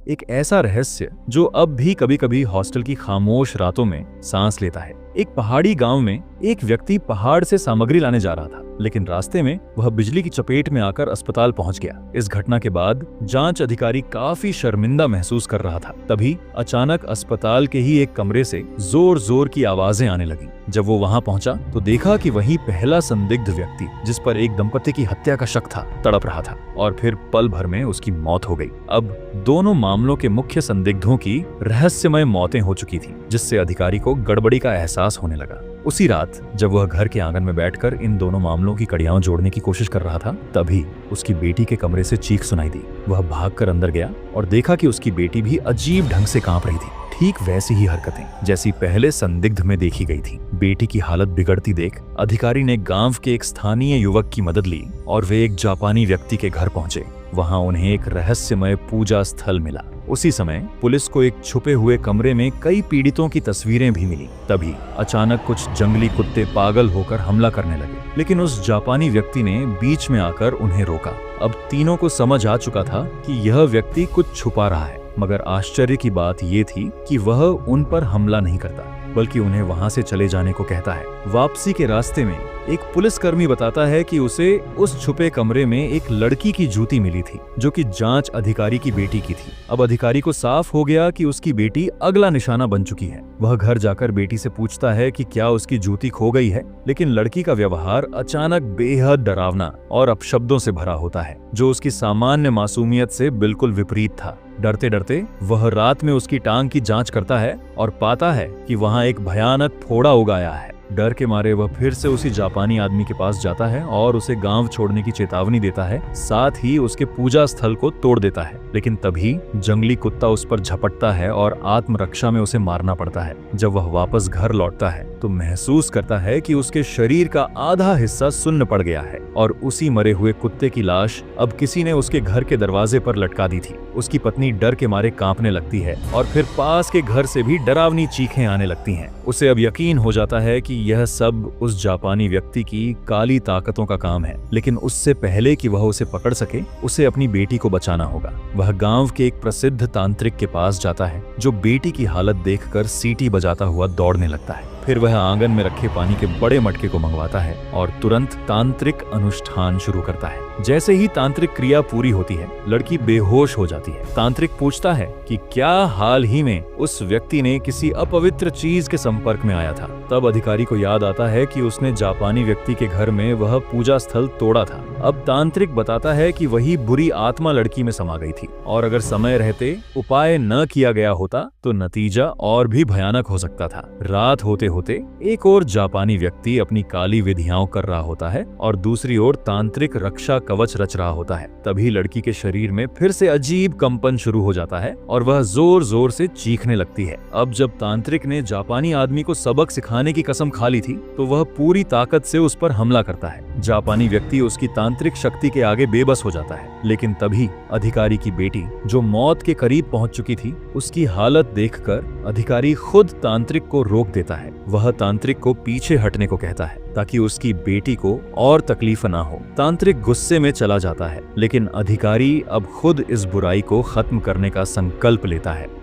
एक ऐसा रहस्य जो अब भी कभी कभी हॉस्टल की खामोश रातों में सांस लेता है। एक पहाड़ी गांव में एक व्यक्ति पहाड़ से सामग्री लाने जा रहा था, लेकिन रास्ते में वह बिजली की चपेट में आकर अस्पताल पहुंच गया। इस घटना के बाद जांच अधिकारी काफी शर्मिंदा महसूस कर रहा था। तभी अचानक अस्पताल के ही एक कमरे से जोर जोर की आवाजें आने लगी। जब वो वहां पहुंचा तो देखा कि वही पहला संदिग्ध व्यक्ति, जिस पर एक दंपति की हत्या का शक था, तड़प रहा था और फिर पल भर में उसकी मौत हो गई। अब दोनों मामलों के मुख्य संदिग्धों की रहस्यमय मौतें हो चुकी थी, जिससे अधिकारी को गड़बड़ी का एहसास होने लगा। उसी रात जब वह घर के आंगन में बैठकर इन दोनों मामलों की कड़ियां जोड़ने की कोशिश कर रहा था, तभी उसकी बेटी के कमरे से चीख सुनाई दी। वह भागकर अंदर गया और देखा कि उसकी बेटी भी अजीब ढंग से कांप रही थी। ठीक वैसी ही हरकतें जैसी पहले संदिग्ध में देखी गई थी। बेटी की हालत बिगड़ती देख अधिकारी ने गांव के एक स्थानीय युवक की मदद ली और वे एक जापानी व्यक्ति के घर पहुंचे। वहां उन्हें एक रहस्यमय पूजा स्थल मिला। उसी समय पुलिस को एक छुपे हुए कमरे में कई पीड़ितों की तस्वीरें भी मिली। तभी अचानक कुछ जंगली कुत्ते पागल होकर हमला करने लगे, लेकिन उस जापानी व्यक्ति ने बीच में आकर उन्हें रोका। अब तीनों को समझ आ चुका था कि यह व्यक्ति कुछ छुपा रहा है, मगर आश्चर्य की बात ये थी कि वह उन पर हमला नहीं करता, बल्कि उन्हें वहां से चले जाने को कहता है। वापसी के रास्ते में एक पुलिसकर्मी बताता है कि उसे उस छुपे कमरे में एक लड़की की जूती मिली थी, जो कि जांच अधिकारी की बेटी की थी। अब अधिकारी को साफ हो गया कि उसकी बेटी अगला निशाना बन चुकी है। वह घर जाकर बेटी से पूछता है कि क्या उसकी जूती खो गई है, लेकिन लड़की का व्यवहार अचानक बेहद डरावना और अपशब्दों से भरा होता है, जो उसकी सामान्य मासूमियत से बिल्कुल विपरीत था। डरते डरते वह रात में उसकी टांग की जांच करता है और पाता है कि वहां एक भयानक फोड़ा उगाया है। डर के मारे वह फिर से उसी जापानी आदमी के पास जाता है और उसे गांव छोड़ने की चेतावनी देता है, साथ ही उसके पूजा स्थल को तोड़ देता है। लेकिन तभी जंगली कुत्ता उस पर झपटता है और आत्मरक्षा में उसे मारना पड़ता है। जब वह वापस घर लौटता है तो महसूस करता है कि उसके शरीर का आधा हिस्सा सुन्न पड़ गया है और उसी मरे हुए कुत्ते की लाश अब किसी ने उसके घर के दरवाजे पर लटका दी थी। उसकी पत्नी डर के मारे कांपने लगती है और फिर पास के घर से भी डरावनी चीखें आने लगती हैं। उसे अब यकीन हो जाता है कि यह सब उस जापानी व्यक्ति की काली ताकतों का काम है, लेकिन उससे पहले कि वह उसे पकड़ सके, उसे अपनी बेटी को बचाना होगा। वह गांव के एक प्रसिद्ध तांत्रिक के पास जाता है, जो बेटी की हालत देखकर सीटी बजाता हुआ दौड़ने लगता है। फिर वह आंगन में रखे पानी के बड़े मटके को मंगवाता है और तुरंत तांत्रिक अनुष्ठान शुरू करता है। जैसे ही तांत्रिक क्रिया पूरी होती है, लड़की बेहोश हो जाती है। तांत्रिक पूछता है कि क्या हाल ही में उस व्यक्ति ने किसी अपवित्र चीज के संपर्क में आया था। तब अधिकारी को याद आता है कि उसने जापानी व्यक्ति के घर में वह पूजा स्थल तोड़ा था। अब तांत्रिक बताता है कि वही बुरी आत्मा लड़की में समा गई थी और अगर समय रहते उपाय न किया गया होता तो नतीजा और भी भयानक हो सकता था। रात होते होते एक और जापानी व्यक्ति अपनी काली विधियां कर रहा होता है और दूसरी ओर तांत्रिक रक्षा कवच रच रहा होता है। तभी लड़की के शरीर में फिर से अजीब कंपन शुरू हो जाता है और वह जोर जोर से चीखने लगती है। अब जब तांत्रिक ने जापानी आदमी को सबक सिखाने की कसम खा ली थी, तो वह पूरी ताकत से उस पर हमला करता है। जापानी व्यक्ति उसकी तांत्रिक शक्ति के आगे बेबस हो जाता है, लेकिन तभी अधिकारी की बेटी, जो मौत के करीब पहुंच चुकी थी, उसकी हालत देखकर अधिकारी खुद तांत्रिक को रोक देता है। वह तांत्रिक को पीछे हटने को कहता है ताकि उसकी बेटी को और तकलीफ ना हो। तांत्रिक गुस्से में चला जाता है, लेकिन अधिकारी अब खुद इस बुराई को खत्म करने का संकल्प लेता है।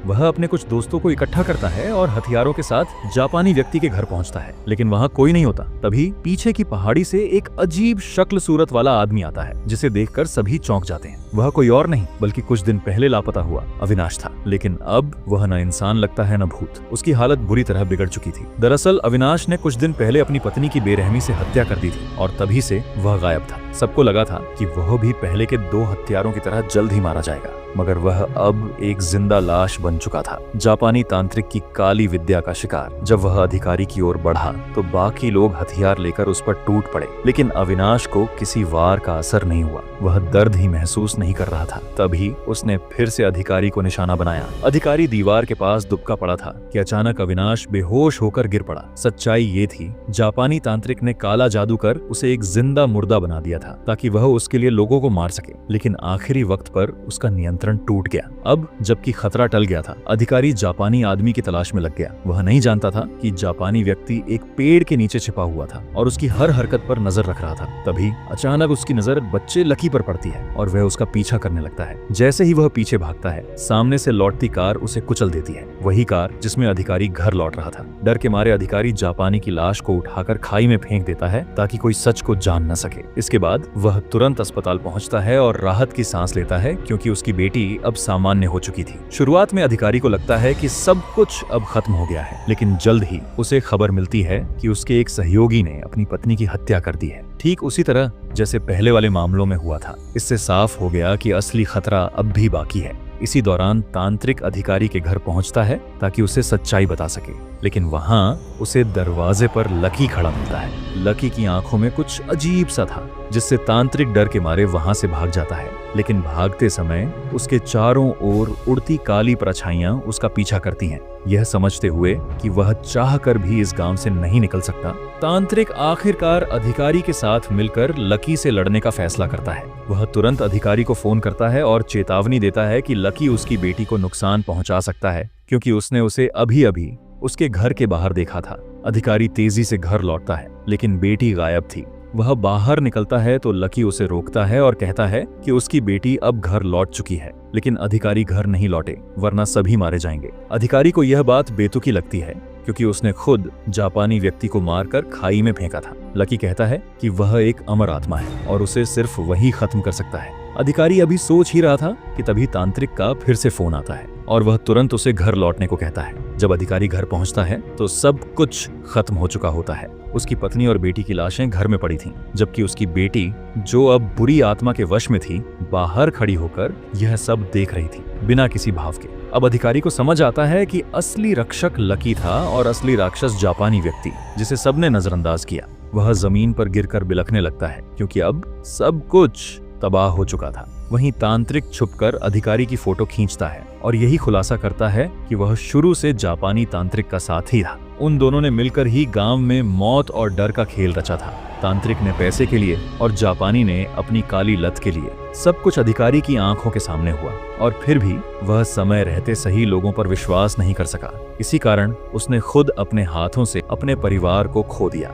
वह अपने कुछ दोस्तों को इकट्ठा करता है और हथियारों के साथ जापानी व्यक्ति के घर पहुंचता है, लेकिन वहां कोई नहीं होता। तभी पीछे की पहाड़ी से एक अजीब शक्ल सूरत वाला आदमी आता है, जिसे देखकर सभी चौंक जाते हैं। वह कोई और नहीं बल्कि कुछ दिन पहले लापता हुआ अविनाश था, लेकिन अब वह न इंसान लगता है न भूत। उसकी हालत बुरी तरह बिगड़ चुकी थी। दरअसल अविनाश ने कुछ दिन पहले अपनी पत्नी की बेरहमी से हत्या कर दी थी और तभी से वह गायब था। सबको लगा था कि वह भी पहले के 2 हत्यारों की तरह जल्द ही मारा जाएगा, मगर वह अब एक जिंदा लाश बन चुका था। जापानी तांत्रिक की काली विद्या का शिकार जब वह अधिकारी की ओर बढ़ा तो बाकी लोग हथियार लेकर उस पर टूट पड़े, लेकिन अविनाश को किसी वार का असर नहीं हुआ। वह दर्द ही महसूस नहीं कर रहा था। तभी उसने फिर से अधिकारी को निशाना बनाया। अधिकारी दीवार के पास दुबका पड़ा था कि अचानक अविनाश बेहोश होकर गिर पड़ा। सच्चाई ये थी, जापानी तांत्रिक ने काला जादू कर उसे एक जिंदा मुर्दा बना दिया था ताकि वह उसके लिए लोगों को मार सके, लेकिन आखिरी वक्त पर उसका नियंत्रण नियंत्रण टूट गया। अब जबकि खतरा टल गया था, अधिकारी जापानी आदमी की तलाश में लग गया। वह नहीं जानता था कि जापानी व्यक्ति एक पेड़ के नीचे छिपा हुआ था और उसकी हर हरकत पर नजर रख रहा था। तभी अचानक उसकी नजर बच्चे लकी पर पड़ती है और वह उसका पीछा करने लगता है। जैसे ही वह पीछे भागता है, सामने से लौटती कार उसे कुचल देती है, वही कार जिसमें अधिकारी घर लौट रहा था। डर के मारे अधिकारी जापानी की लाश को उठाकर खाई में फेंक देता है ताकि कोई सच को जान न सके। इसके बाद वह तुरंत अस्पताल पहुंचता है और राहत की सांस लेता है, क्योंकि उसकी बेटी अब सामान्य हो चुकी थी। शुरुआत में अधिकारी को लगता है कि सब कुछ अब खत्म हो गया है, लेकिन जल्द ही उसे खबर मिलती है कि उसके एक सहयोगी ने अपनी पत्नी की हत्या कर दी है, ठीक उसी तरह जैसे पहले वाले मामलों में हुआ था। इससे साफ हो गया कि असली खतरा अब भी बाकी है। इसी दौरान तांत्रिक अधिकारी के घर पहुंचता है ताकि उसे सच्चाई बता सके, लेकिन वहां उसे दरवाजे पर लकी खड़ा मिलता है। लकी की आंखों में कुछ अजीब सा था, जिससे तांत्रिक डर के मारे वहां से भाग जाता है। लेकिन भागते समय उसके चारों ओर उड़ती काली परछाइयां उसका पीछा करती हैं। यह समझते हुए कि वह चाहकर भी इस गांव से नहीं निकल सकता, तांत्रिक आखिरकार अधिकारी के साथ मिलकर लकी से लड़ने का फैसला करता है। वह तुरंत अधिकारी को फोन करता है और चेतावनी देता है कि लकी उसकी बेटी को नुकसान पहुंचा सकता है, क्योंकि उसने उसे अभी अभी उसके घर के बाहर देखा था। अधिकारी तेजी से घर लौटता है, लेकिन बेटी गायब थी। वह बाहर निकलता है तो लकी उसे रोकता है और कहता है कि उसकी बेटी अब घर लौट चुकी है, लेकिन अधिकारी घर नहीं लौटे, वरना सभी मारे जाएंगे। अधिकारी को यह बात बेतुकी लगती है, क्योंकि उसने खुद जापानी व्यक्ति को मारकर खाई में फेंका था। लकी कहता है कि वह एक अमर आत्मा है और उसे सिर्फ वही खत्म कर सकता है। अधिकारी अभी सोच ही रहा था कि तभी तांत्रिक का फिर से फोन आता है और वह तुरंत उसे घर लौटने को कहता है। जब अधिकारी घर पहुंचता है तो सब कुछ खत्म हो चुका होता है। उसकी पत्नी और बेटी की लाशें घर में पड़ी थीं, जबकि उसकी बेटी, जो अब बुरी आत्मा के वश में थी, बाहर खड़ी होकर यह सब देख रही थी, बिना किसी भाव के। अब अधिकारी को समझ आता है कि असली रक्षक लकी था और असली राक्षस जापानी व्यक्ति, जिसे सबने नजरअंदाज किया। वह जमीन पर गिरकर बिलखने लगता है, क्योंकि अब सब कुछ तबाह हो चुका था। वहीं तांत्रिक छुपकर अधिकारी की फोटो खींचता है और यही खुलासा करता है कि वह शुरू से जापानी तांत्रिक का साथी था। उन दोनों ने मिलकर ही गांव में मौत और डर का खेल रचा था। तांत्रिक ने पैसे के लिए और जापानी ने अपनी काली लत के लिए। सब कुछ अधिकारी की आंखों के सामने हुआ और फिर भी वह समय रहते सही लोगों पर विश्वास नहीं कर सका। इसी कारण उसने खुद अपने हाथों से अपने परिवार को खो दिया।